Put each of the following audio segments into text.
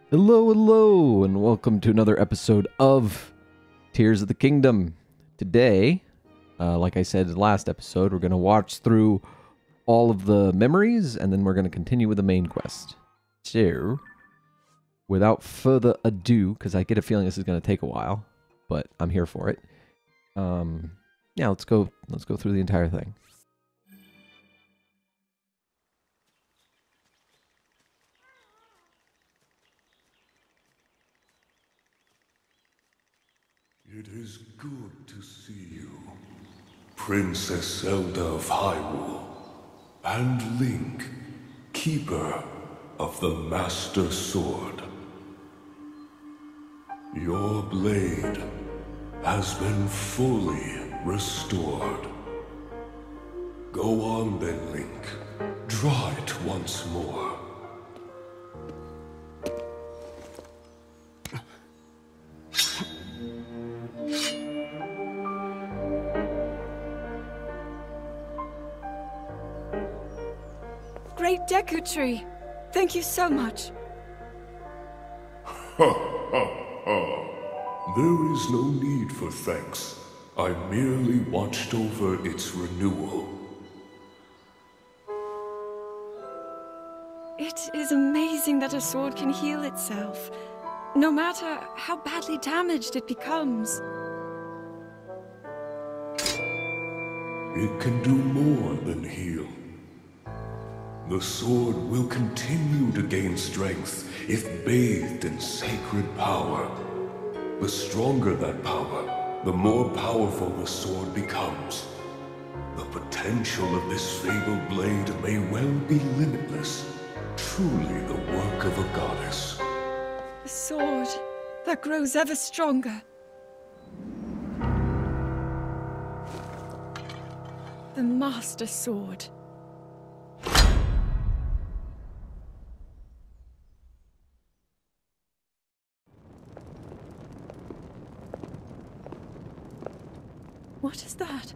Hello, hello, and welcome to another episode of Tears of the Kingdom. Today, like I said in the last episode, we're going to watch through all of the memories, and then we're going to continue with the main quest. So, without further ado, because I get a feeling this is going to take a while, but I'm here for it. Yeah, let's go through the entire thing. It is good to see you, Princess Zelda of Hyrule, and Link, Keeper of the Master Sword. Your blade has been fully restored. Go on then, Link. Draw it once more. Great Deku Tree! Thank you so much. Ha ha ha. There is no need for thanks. I merely watched over its renewal. It is amazing that a sword can heal itself, no matter how badly damaged it becomes. It can do more than heal. The sword will continue to gain strength if bathed in sacred power. The stronger that power, the more powerful the sword becomes. The potential of this fabled blade may well be limitless. Truly the work of a goddess. A sword that grows ever stronger. The Master Sword. What is that?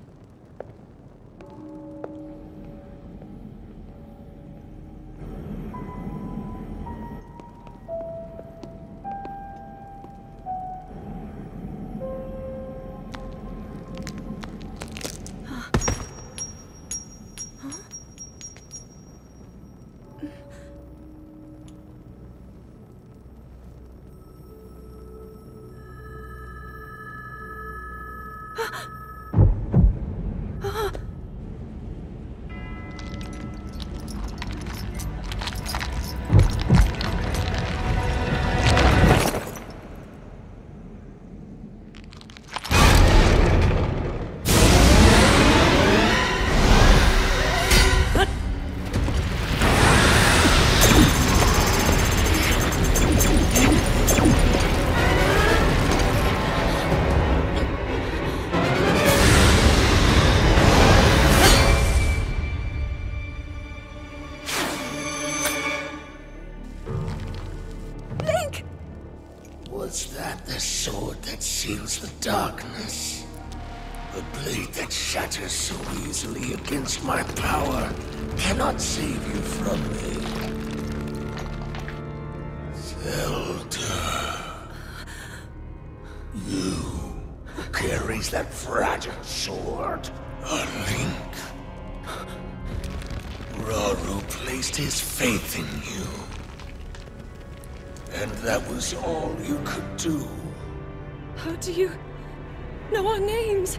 Was that the sword that seals the darkness? The blade that shatters so easily against my power cannot save you from me. Zelda. You who carries that fragile sword. A Link. Rauru placed his faith in you. And that was all you could do. How do you know our names?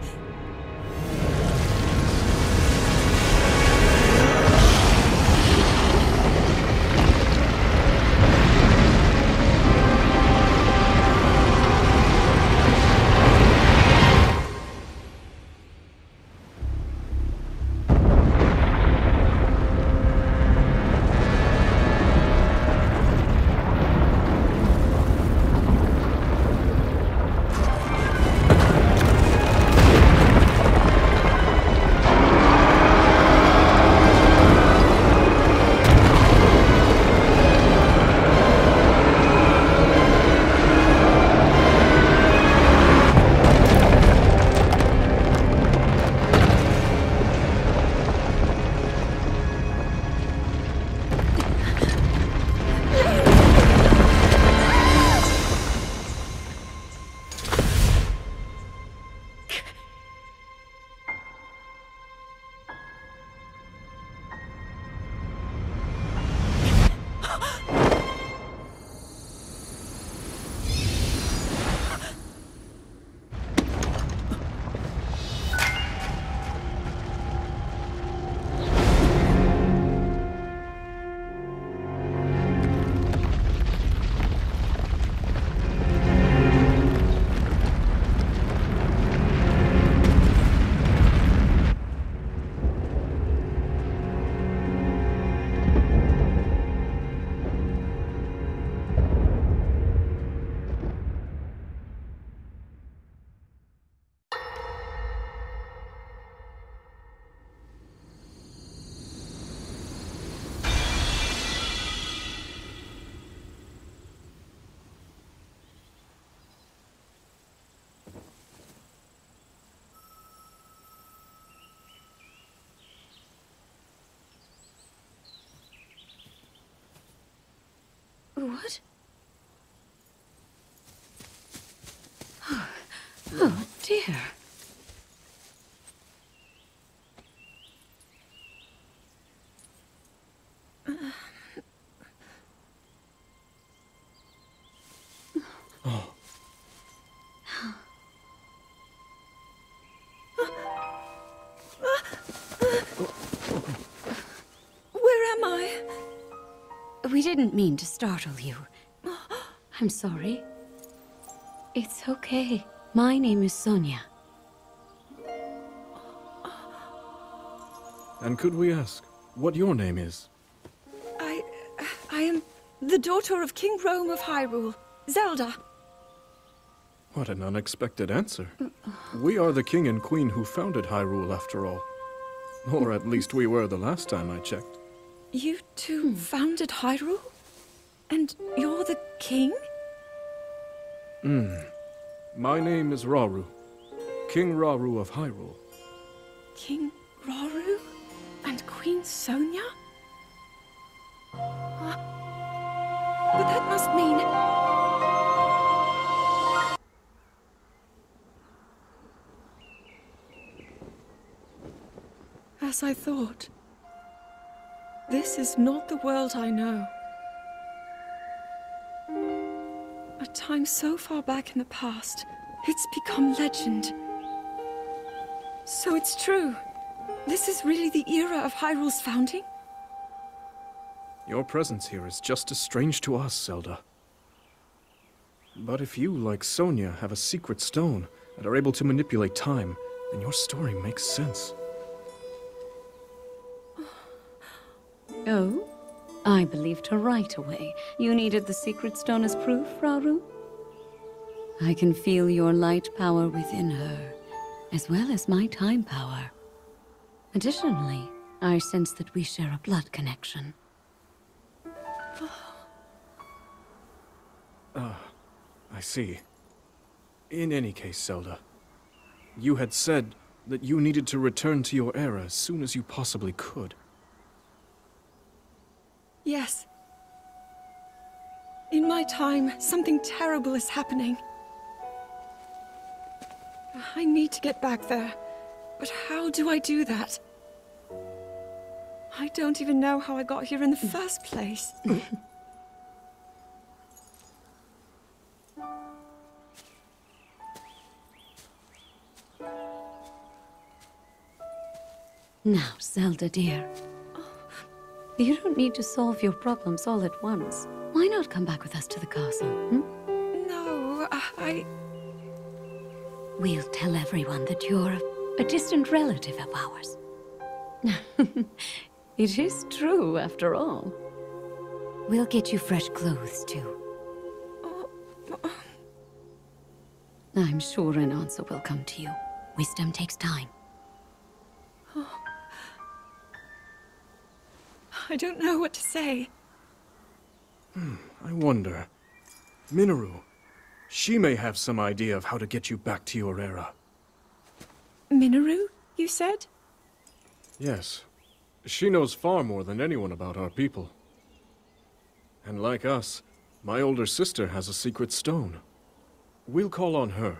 What? Oh, dear. Where am I? We didn't mean to startle you. I'm sorry. It's okay. My name is Sonia. And could we ask what your name is? I am the daughter of King Rome of Hyrule, Zelda. What an unexpected answer. We are the king and queen who founded Hyrule, after all. Or at least we were the last time I checked. You two founded Hyrule? And you're the king? My name is Rauru, King Rauru of Hyrule. King Rauru? And Queen Sonia? But that must mean... As I thought. This is not the world I know. A time so far back in the past, it's become legend. So it's true. This is really the era of Hyrule's founding? Your presence here is just as strange to us, Zelda. But if you, like Sonia, have a secret stone and are able to manipulate time, then your story makes sense. Oh? I believed her right away. You needed the secret stone as proof, Rauru? I can feel your light power within her, as well as my time power. Additionally, I sense that we share a blood connection. I see. In any case, Zelda, you had said that you needed to return to your era as soon as you possibly could. Yes. In my time, something terrible is happening. I need to get back there. But how do I do that? I don't even know how I got here in the first place. Now, Zelda dear. You don't need to solve your problems all at once. Why not come back with us to the castle, No, We'll tell everyone that you're a distant relative of ours. It is true, after all. We'll get you fresh clothes, too. I'm sure an answer will come to you. Wisdom takes time. I don't know what to say. I wonder. Minoru, she may have some idea of how to get you back to your era. Minoru, you said? Yes. She knows far more than anyone about our people. And like us, my older sister has a secret stone. We'll call on her.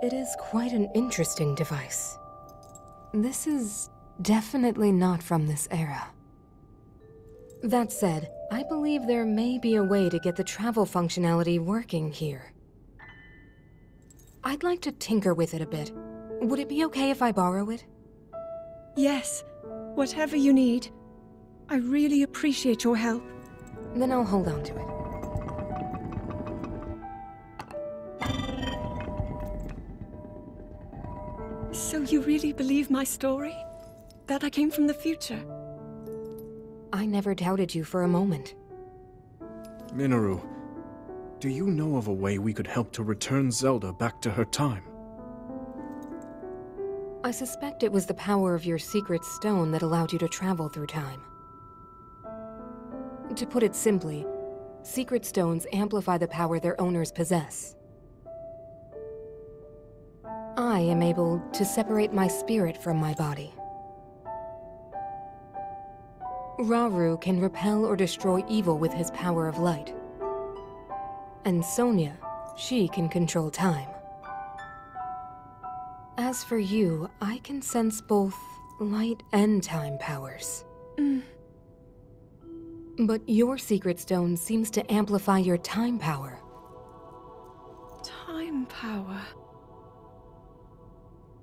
It is quite an interesting device. This is definitely not from this era. That said, I believe there may be a way to get the travel functionality working here. I'd like to tinker with it a bit. Would it be okay if I borrow it? Yes. Whatever you need. I really appreciate your help. Then I'll hold on to it. So you really believe my story? That I came from the future? I never doubted you for a moment. Minoru, do you know of a way we could help to return Zelda back to her time? I suspect it was the power of your secret stone that allowed you to travel through time. To put it simply, secret stones amplify the power their owners possess. I am able to separate my spirit from my body. Rauru can repel or destroy evil with his power of light. And Sonia, she can control time. As for you, I can sense both light and time powers. But your secret stone seems to amplify your time power. Time power.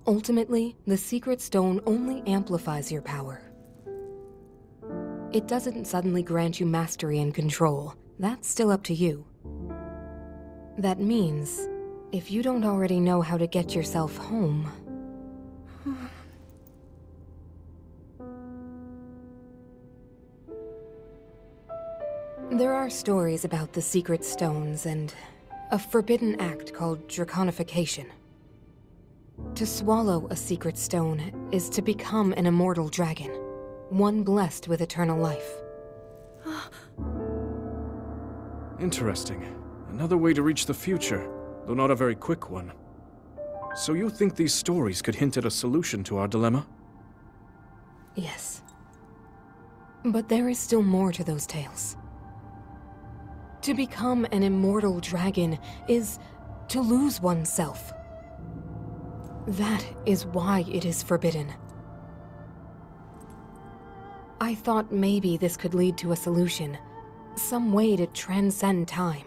Ultimately, the secret stone only amplifies your power. It doesn't suddenly grant you mastery and control. That's still up to you. That means, if you don't already know how to get yourself home... There are stories about the secret stones and a forbidden act called draconification. To swallow a secret stone is to become an immortal dragon, one blessed with eternal life. Interesting. Another way to reach the future, though not a very quick one. So you think these stories could hint at a solution to our dilemma? Yes. But there is still more to those tales. To become an immortal dragon is to lose oneself. That is why it is forbidden. I thought maybe this could lead to a solution, some way to transcend time.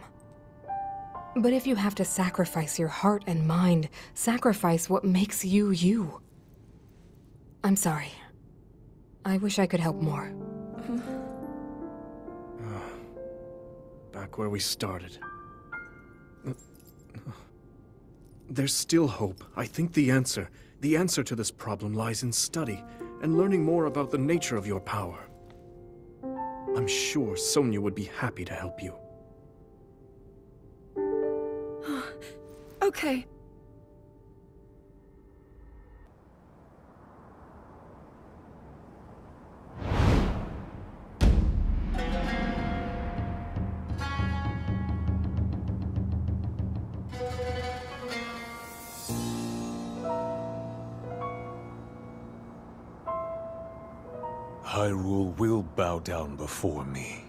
But if you have to sacrifice your heart and mind, sacrifice what makes you you. I'm sorry. I wish I could help more. Back where we started. There's still hope. I think the answer to this problem lies in study and learning more about the nature of your power. I'm sure Sonia would be happy to help you. Okay. Hyrule will bow down before me.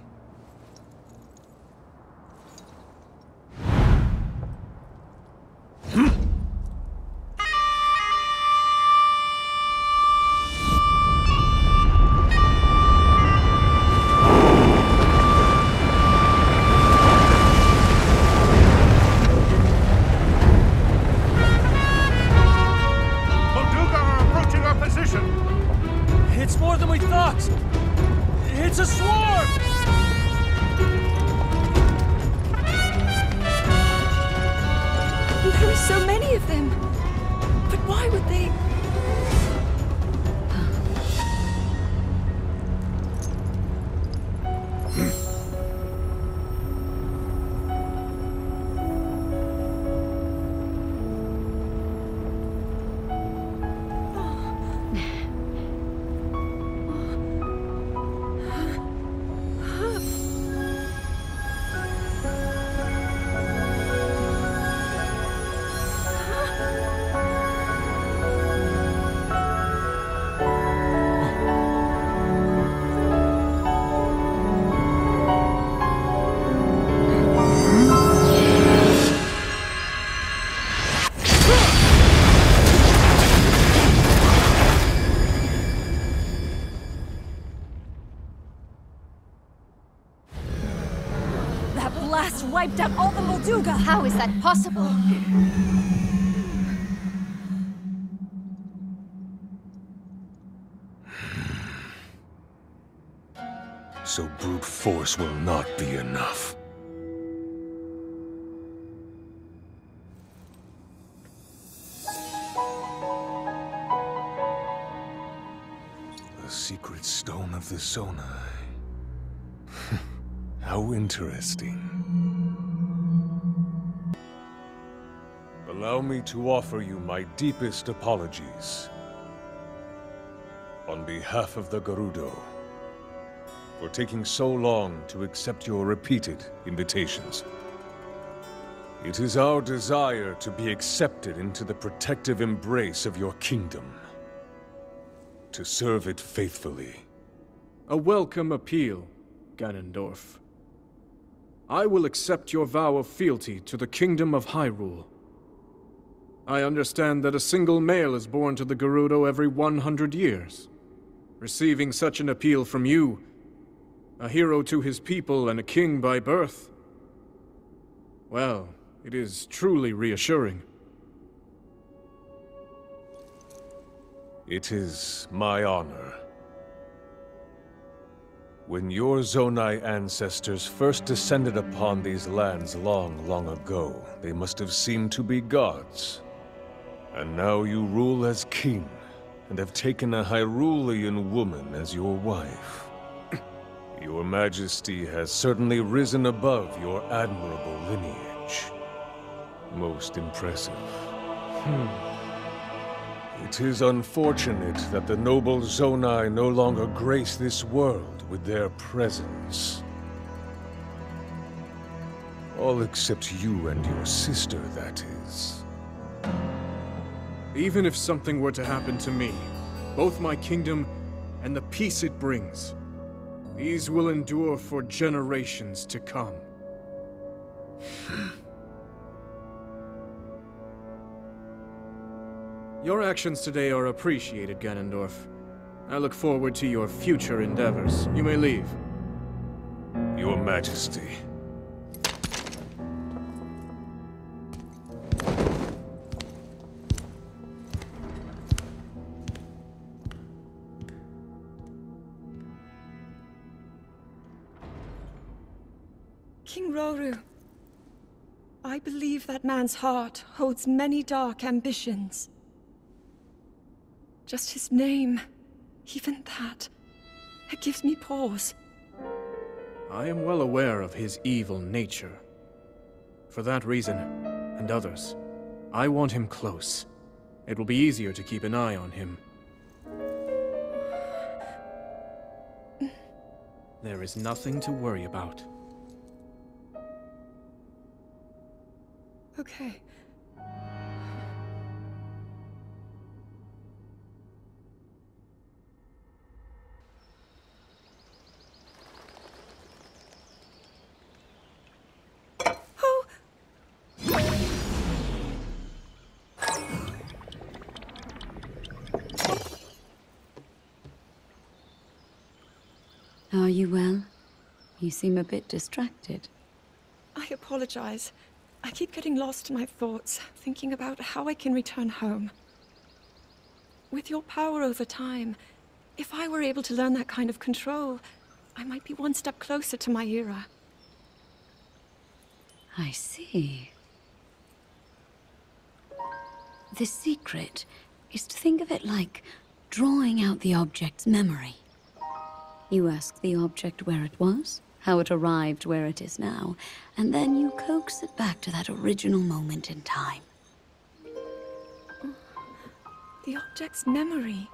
It's more than we thought! It's a swarm! There are so many of them. But why would they... blast wiped out all the Molduga! How is that possible? So brute force will not be enough. The secret stone of the Zonai. How interesting. Allow me to offer you my deepest apologies. On behalf of the Gerudo, for taking so long to accept your repeated invitations. It is our desire to be accepted into the protective embrace of your kingdom. To serve it faithfully. A welcome appeal, Ganondorf. I will accept your vow of fealty to the Kingdom of Hyrule. I understand that a single male is born to the Gerudo every 100 years. Receiving such an appeal from you, a hero to his people and a king by birth, well, it is truly reassuring. It is my honor. When your Zonai ancestors first descended upon these lands long, long ago, they must have seemed to be gods. And now you rule as king, and have taken a Hyrulean woman as your wife. Your Majesty has certainly risen above your admirable lineage. Most impressive. It is unfortunate that the noble Zonai no longer grace this world with their presence. All except you and your sister, that is. Even if something were to happen to me, both my kingdom and the peace it brings, these will endure for generations to come. Your actions today are appreciated, Ganondorf. I look forward to your future endeavors. You may leave. Your Majesty. King Roru, I believe that man's heart holds many dark ambitions. Just his name, even that, it gives me pause. I am well aware of his evil nature. For that reason, and others, I want him close. It will be easier to keep an eye on him. There is nothing to worry about. Okay. Oh! Are you well? You seem a bit distracted. I apologize. I keep getting lost in my thoughts, thinking about how I can return home. With your power over time, if I were able to learn that kind of control, I might be one step closer to my era. I see. The secret is to think of it like drawing out the object's memory. You ask the object where it was, how it arrived where it is now, and then you coax it back to that original moment in time. The object's memory.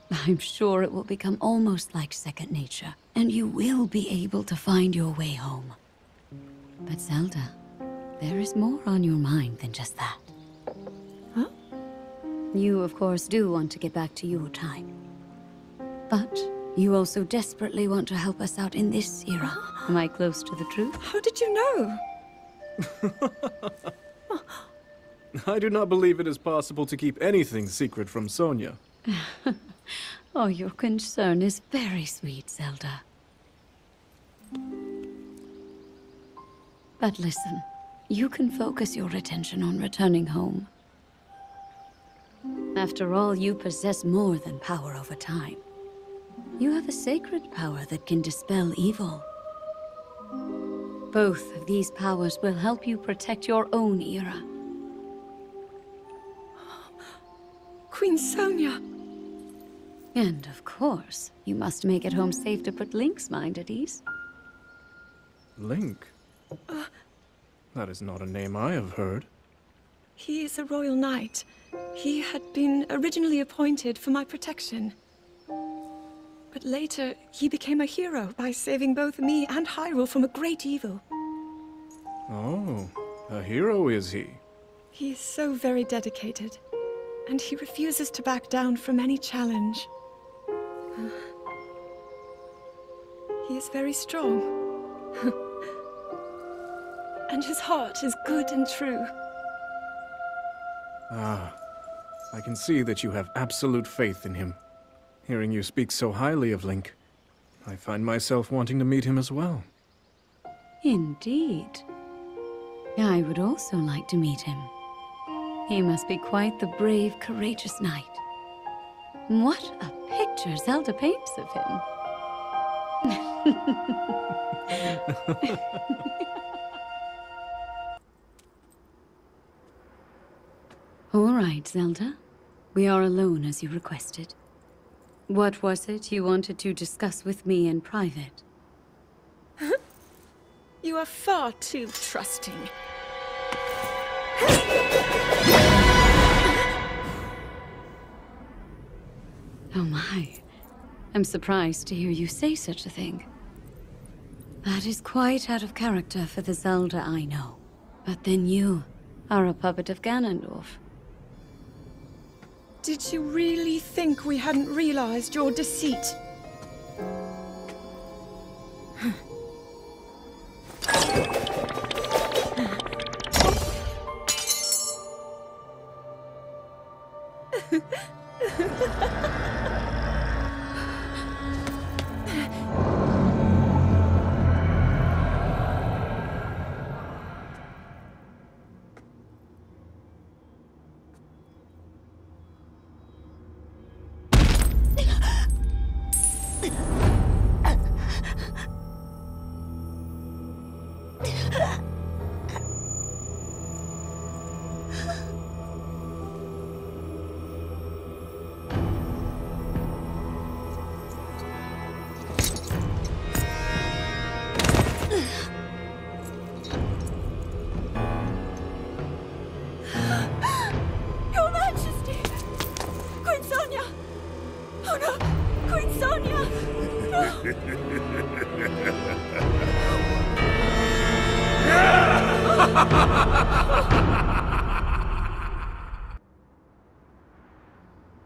I'm sure it will become almost like second nature, and you will be able to find your way home. But Zelda, there is more on your mind than just that. Huh? You, of course, do want to get back to your time. But you also desperately want to help us out in this era. Am I close to the truth? How did you know? I do not believe it is possible to keep anything secret from Sonia. Oh, your concern is very sweet, Zelda. But listen, you can focus your attention on returning home. After all, you possess more than power over time. You have a sacred power that can dispel evil. Both of these powers will help you protect your own era. Queen Sonia! And of course, you must make it home safe to put Link's mind at ease. Link? That is not a name I have heard. He is a royal knight. He had been originally appointed for my protection. But later, he became a hero by saving both me and Hyrule from a great evil. Oh, a hero is he? He is so very dedicated, and he refuses to back down from any challenge. He is very strong. And his heart is good and true. Ah, I can see that you have absolute faith in him. Hearing you speak so highly of Link, I find myself wanting to meet him as well. Indeed. I would also like to meet him. He must be quite the brave, courageous knight. What a picture Zelda paints of him. All right, Zelda. We are alone as you requested. What was it you wanted to discuss with me in private? You are far too trusting. Oh my. I'm surprised to hear you say such a thing. That is quite out of character for the Zelda I know. But then you are a puppet of Ganondorf. Did you really think we hadn't realized your deceit? Your Majesty! Queen Sonia! Oh no! Queen Sonia!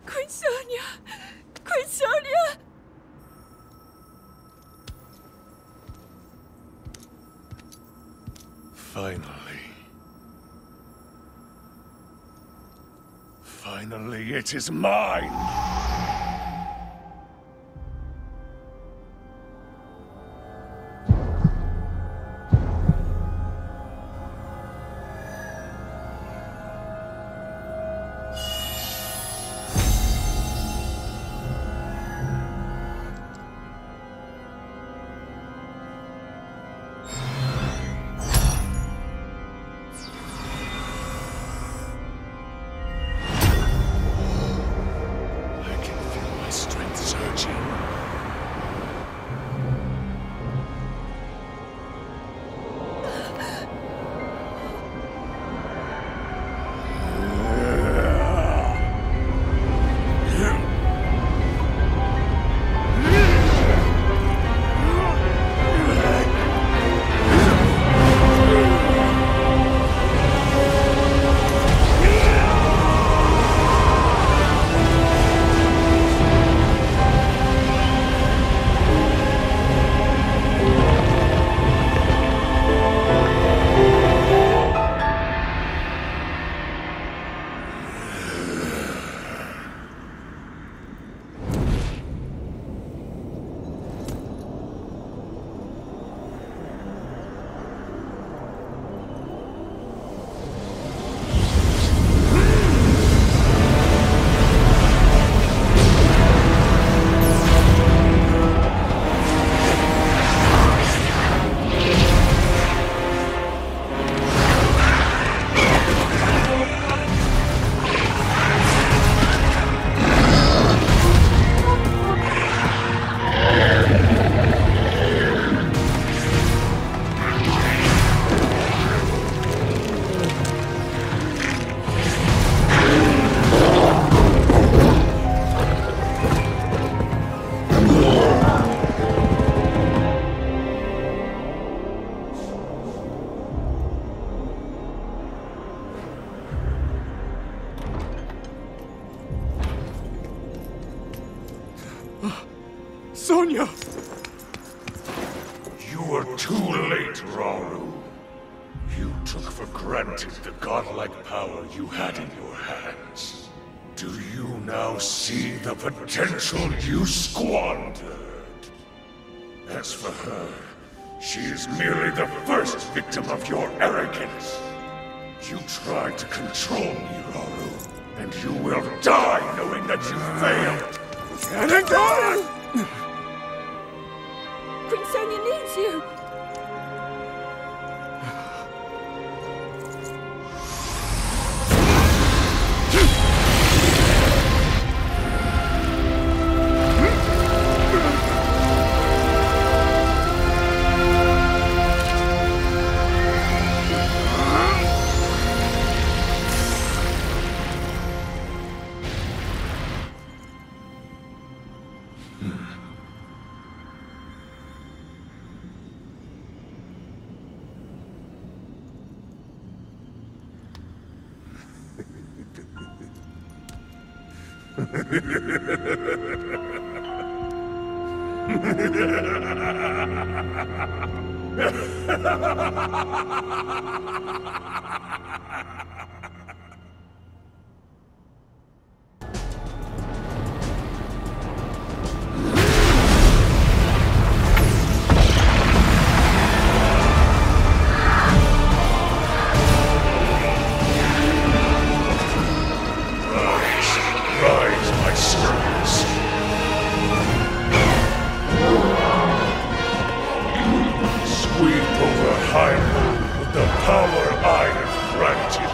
Queen Sonia! Queen Sonia! Finally, it is mine! I Sonya! You were too late, Rauru. You took for granted the godlike power you had in your hands. Do you now see the potential you squandered? As for her, she is merely the first victim of your arrogance. You tried to control me, Rauru, and you will die knowing that you failed. Anakin! Queen Sonia needs you! Rise, my servants. Sweep over Hyrule with the power I have granted.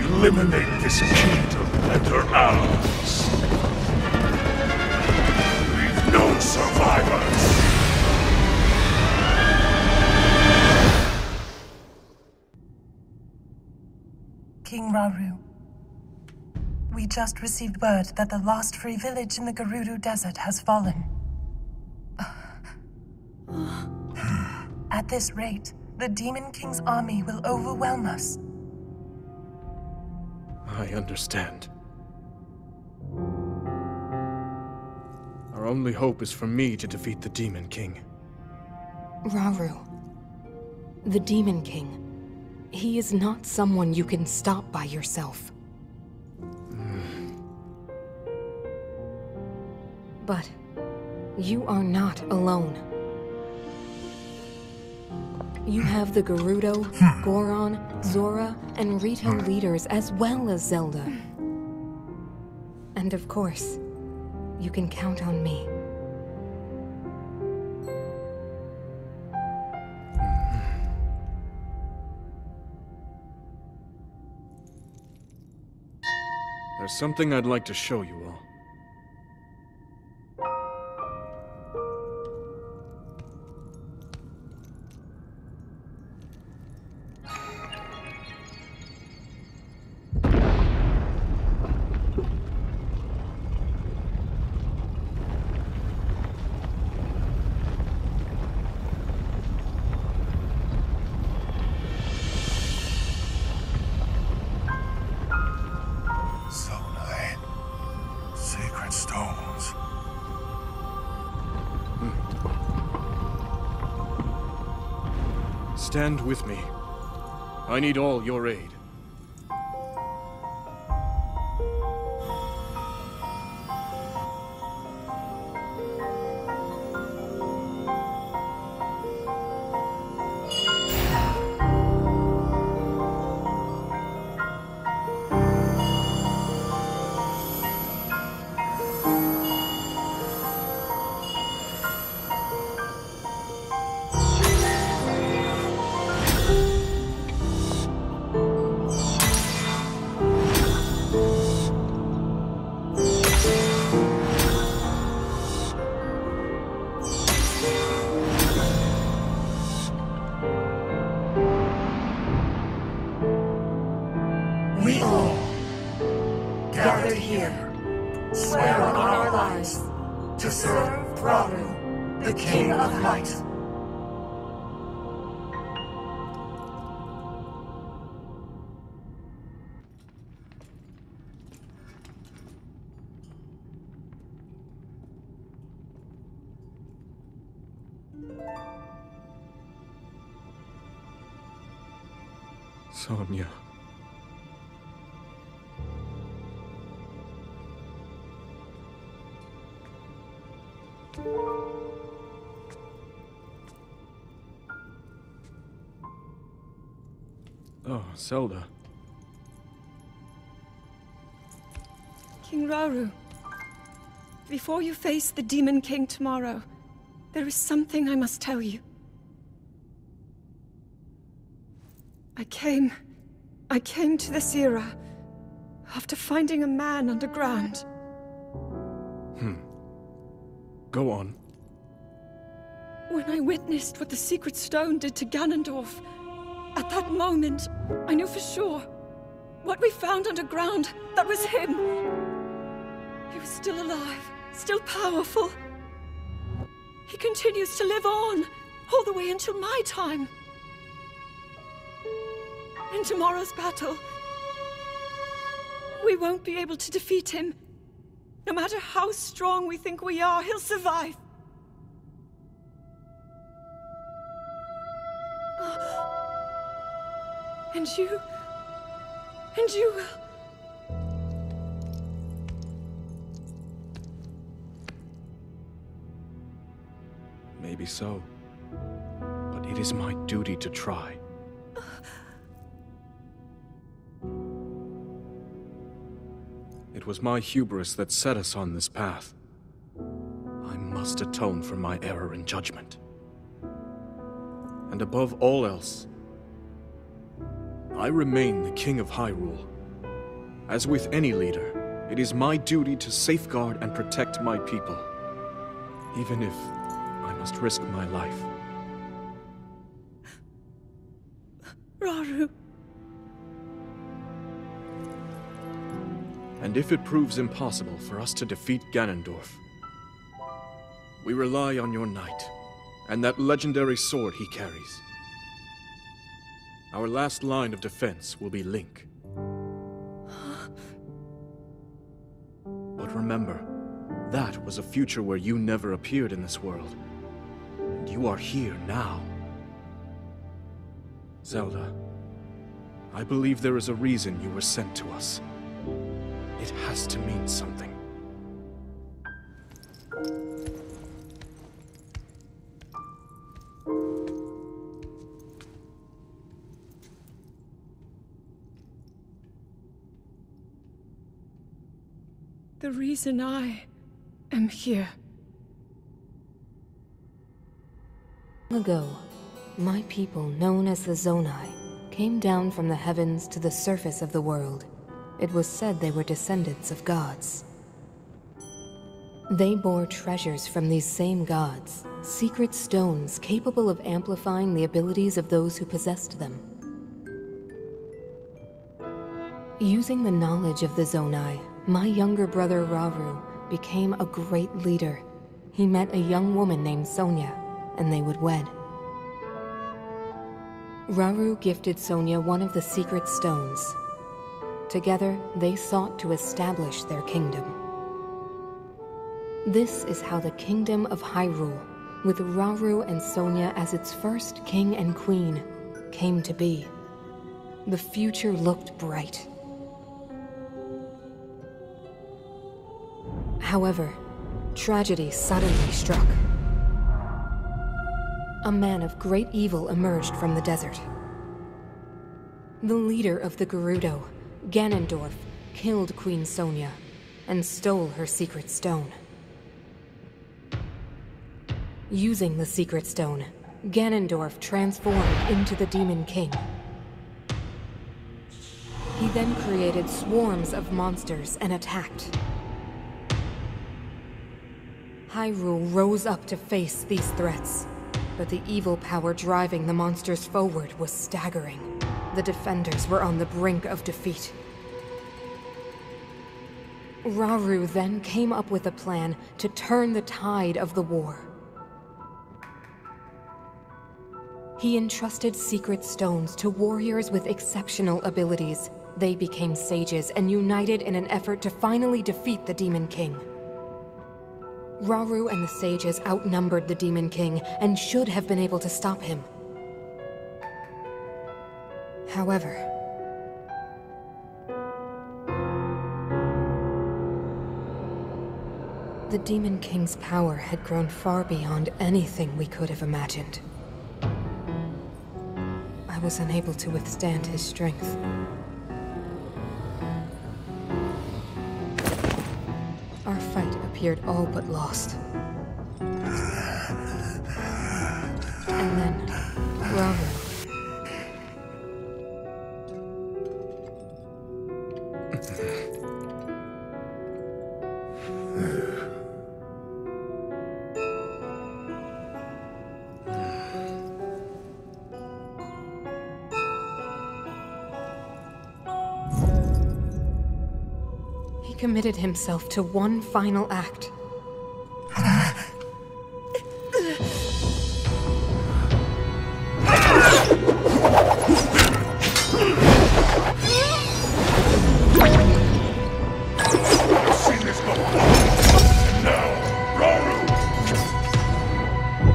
Eliminate this kingdom and her allies. Leave no survivors. King Rauru, we just received word that the last free village in the Gerudo Desert has fallen. At this rate, the Demon King's army will overwhelm us. I understand. Our only hope is for me to defeat the Demon King. Rauru, the Demon King. He is not someone you can stop by yourself. But you are not alone. You have the Gerudo, Goron, Zora, and Rito leaders as well as Zelda. And of course, you can count on me. There's something I'd like to show you all. Sacred stones. Stand with me. I need all your aid. We all, gathered here, swear on our lives to serve Rauru, the King of Light. Sonya. Oh, Zelda. King Rauru, before you face the Demon King tomorrow, there is something I must tell you. I came to this era after finding a man underground. Go on. When I witnessed what the Secret Stone did to Ganondorf, at that moment, I knew for sure. What we found underground, that was him. He was still alive, still powerful. He continues to live on, all the way until my time. In tomorrow's battle, we won't be able to defeat him. No matter how strong we think we are, he'll survive. And you will. Maybe so. But it is my duty to try. It was my hubris that set us on this path. I must atone for my error in judgment. And above all else, I remain the King of Hyrule. As with any leader, it is my duty to safeguard and protect my people, even if I must risk my life. Rauru. And if it proves impossible for us to defeat Ganondorf, we rely on your knight, and that legendary sword he carries. Our last line of defense will be Link. But remember, that was a future where you never appeared in this world. And you are here now. Zelda, I believe there is a reason you were sent to us. It has to mean something. The reason I am here. Long ago, my people, known as the Zonai, came down from the heavens to the surface of the world. It was said they were descendants of gods. They bore treasures from these same gods, secret stones capable of amplifying the abilities of those who possessed them. Using the knowledge of the Zonai, my younger brother Rauru became a great leader. He met a young woman named Sonya, and they would wed. Rauru gifted Sonya one of the secret stones. Together, they sought to establish their kingdom. This is how the Kingdom of Hyrule, with Rauru and Sonya as its first king and queen, came to be. The future looked bright. However, tragedy suddenly struck. A man of great evil emerged from the desert. The leader of the Gerudo, Ganondorf, killed Queen Sonya and stole her secret stone. Using the secret stone, Ganondorf transformed into the Demon King. He then created swarms of monsters and attacked. Hyrule rose up to face these threats, but the evil power driving the monsters forward was staggering. The defenders were on the brink of defeat. Rauru then came up with a plan to turn the tide of the war. He entrusted secret stones to warriors with exceptional abilities. They became sages and united in an effort to finally defeat the Demon King. Rauru and the sages outnumbered the Demon King and should have been able to stop him. However, The Demon King's power had grown far beyond anything we could have imagined. I was unable to withstand his strength. Our fight appeared all but lost. And then, Rauru. He committed himself to one final act.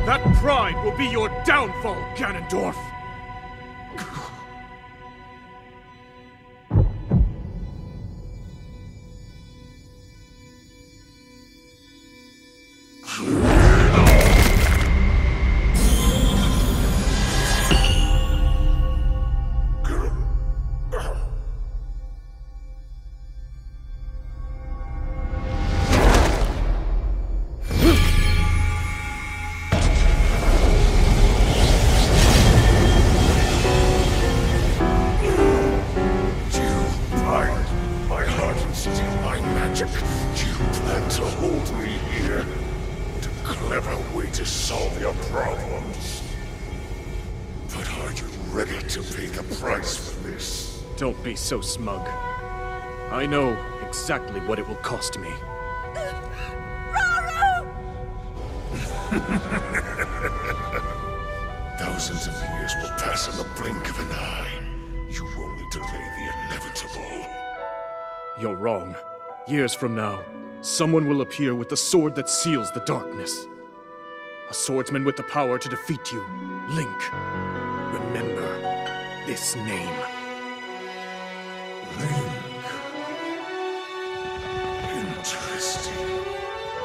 That pride will be your downfall, Ganondorf! Don't be so smug. I know exactly what it will cost me. Thousands of years will pass in the blink of an eye. You only delay the inevitable. You're wrong. Years from now, someone will appear with the sword that seals the darkness. A swordsman with the power to defeat you, Link. Remember this name. Link. Interesting.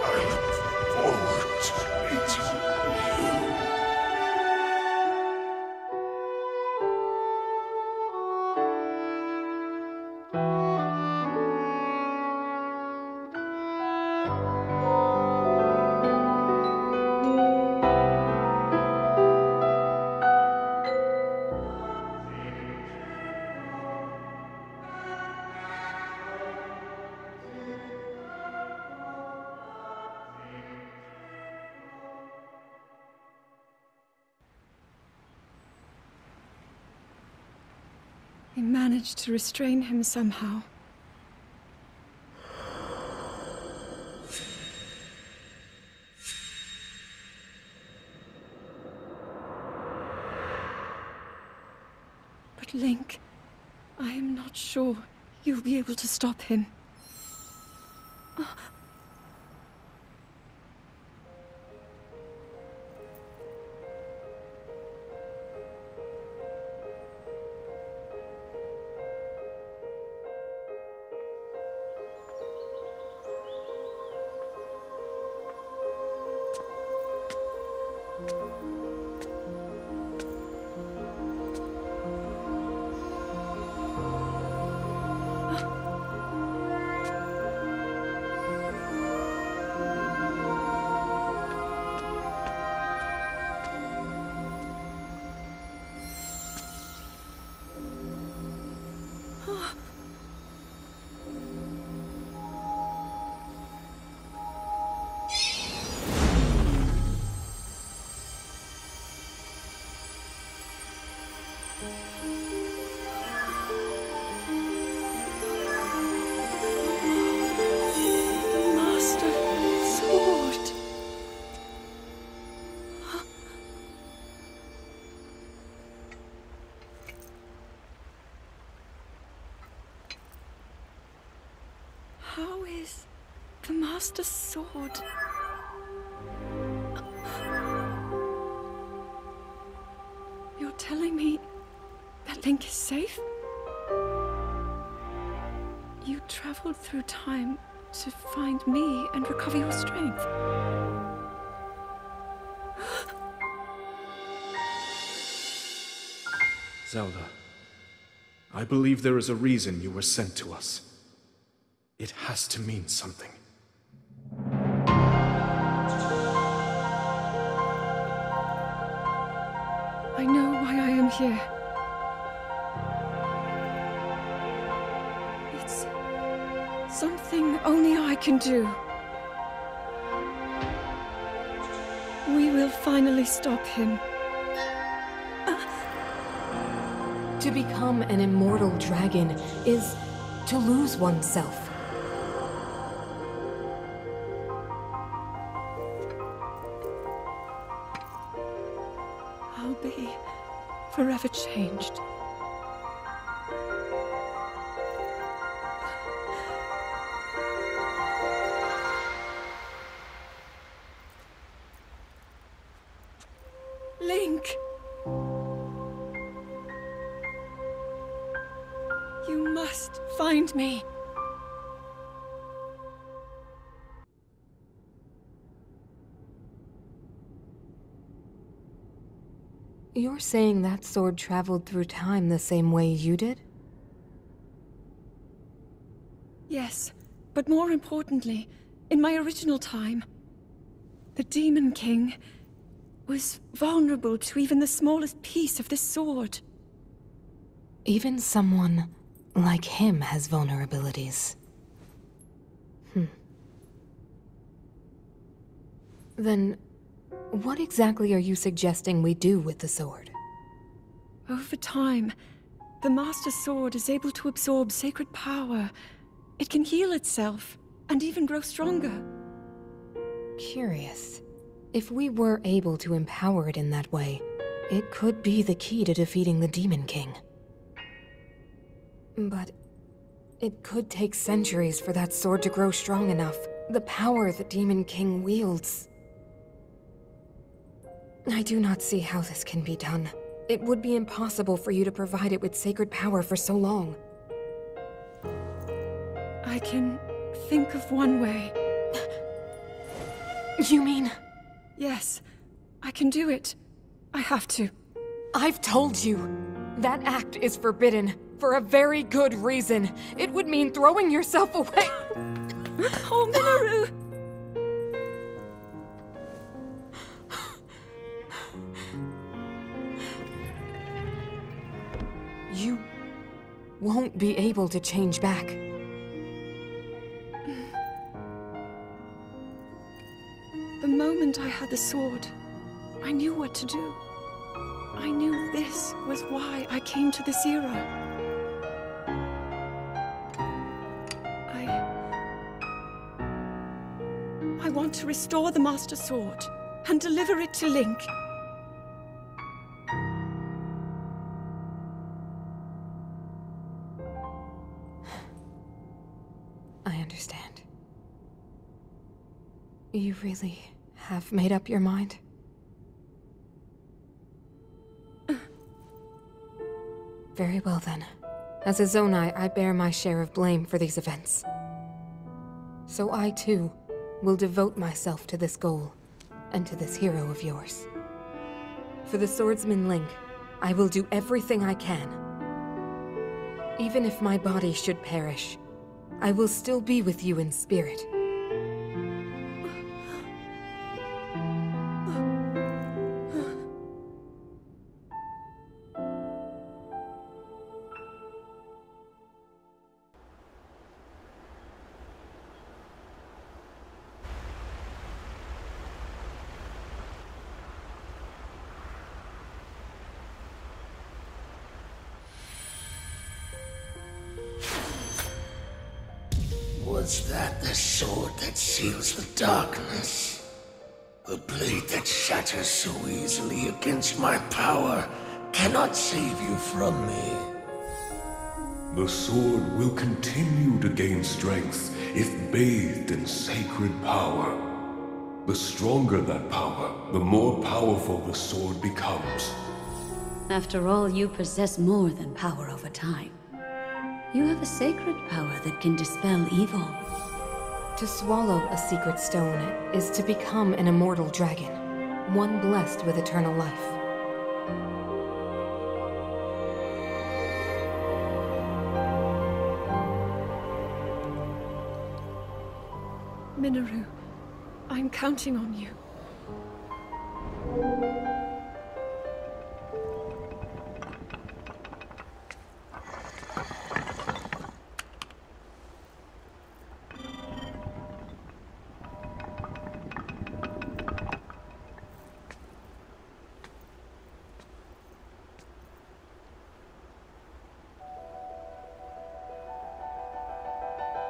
I look forward to meeting you. I managed to restrain him somehow. But Link, I am not sure you'll be able to stop him. How is the Master Sword? You're telling me that Link is safe? You traveled through time to find me and recover your strength. Zelda, I believe there is a reason you were sent to us. It has to mean something. I know why I am here. It's something only I can do. We will finally stop him. To become an immortal dragon is to lose oneself. I'll be forever changed. Link! You must find me. You're saying that sword traveled through time the same way you did? Yes, but more importantly, in my original time, the Demon King was vulnerable to even the smallest piece of this sword. Even someone like him has vulnerabilities. Then, what exactly are you suggesting we do with the sword? Over time, the Master Sword is able to absorb sacred power. It can heal itself, and even grow stronger. Curious. If we were able to empower it in that way, it could be the key to defeating the Demon King. But it could take centuries for that sword to grow strong enough. The power the Demon King wields. I do not see how this can be done. It would be impossible for you to provide it with sacred power for so long. I can think of one way. You mean? Yes, I can do it. I have to. I've told you. That act is forbidden, for a very good reason. It would mean throwing yourself away. Oh, Minoru! You won't be able to change back. The moment I had the sword, I knew what to do. I knew this was why I came to this era. I want to restore the Master Sword and deliver it to Link. I understand. You really have made up your mind? Very well then. As a Zonai, I bear my share of blame for these events. So I too will devote myself to this goal, and to this hero of yours. For the swordsman Link, I will do everything I can. Even if my body should perish, I will still be with you in spirit. Was that the sword that seals the darkness? The blade that shatters so easily against my power cannot save you from me. The sword will continue to gain strength if bathed in sacred power. The stronger that power, the more powerful the sword becomes. After all, you possess more than power over time. You have a sacred power that can dispel evil. To swallow a secret stone is to become an immortal dragon, one blessed with eternal life. Minoru, I'm counting on you.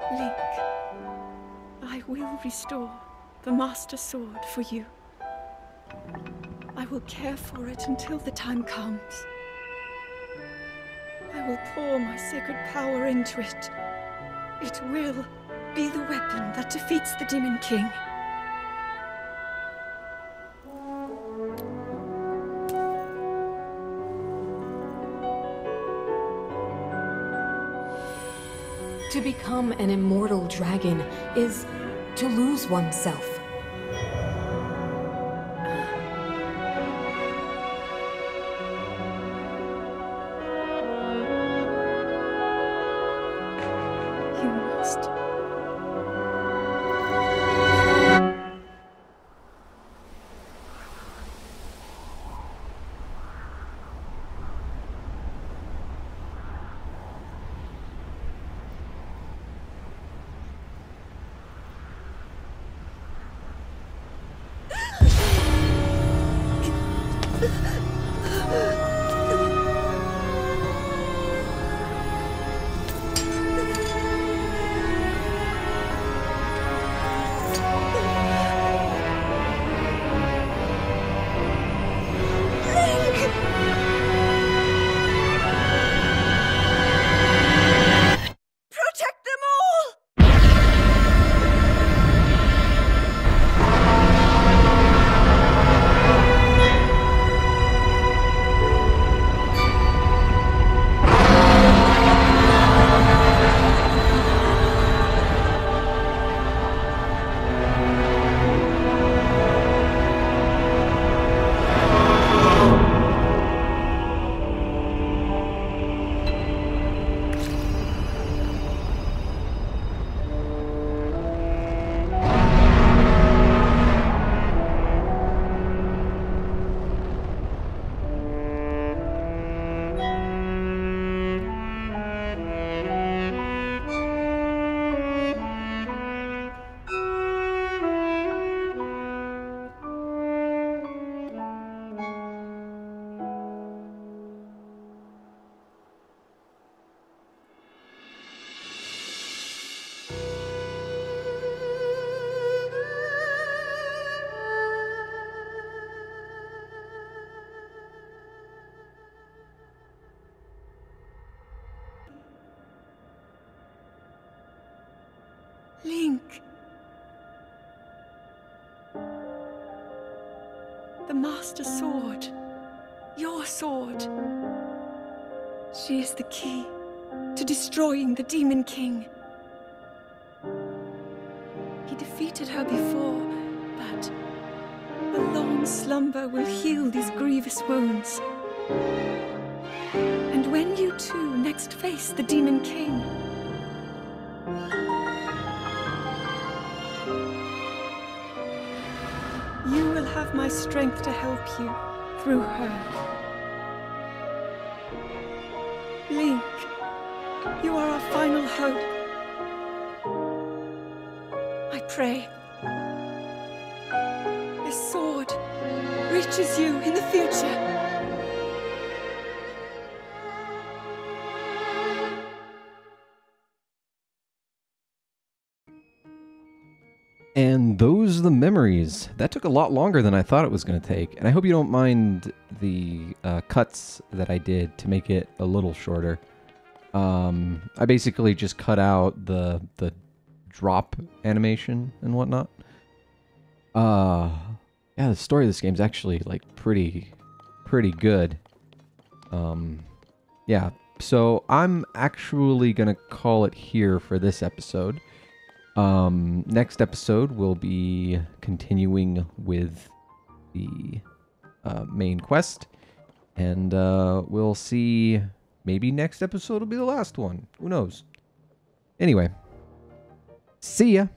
Link, I will restore the Master Sword for you. I will care for it until the time comes. I will pour my sacred power into it. It will be the weapon that defeats the Demon King. To become an immortal dragon is to lose oneself. You must. Protect them all! Link. The Master Sword. Your sword. She is the key to destroying the Demon King. He defeated her before, but a long slumber will heal these grievous wounds. And when you two next face the Demon King, you will have my strength to help you through her. Link, you are our final hope. I pray this sword reaches you in the future. And those are the memories. That took a lot longer than I thought it was going to take. And I hope you don't mind the cuts that I did to make it a little shorter. I basically just cut out the drop animation and whatnot. Yeah, the story of this game is actually like pretty good. Yeah, so I'm actually going to call it here for this episode. Next episode, we'll be continuing with the main quest. And we'll see. Maybe next episode will be the last one. Who knows? Anyway, see ya.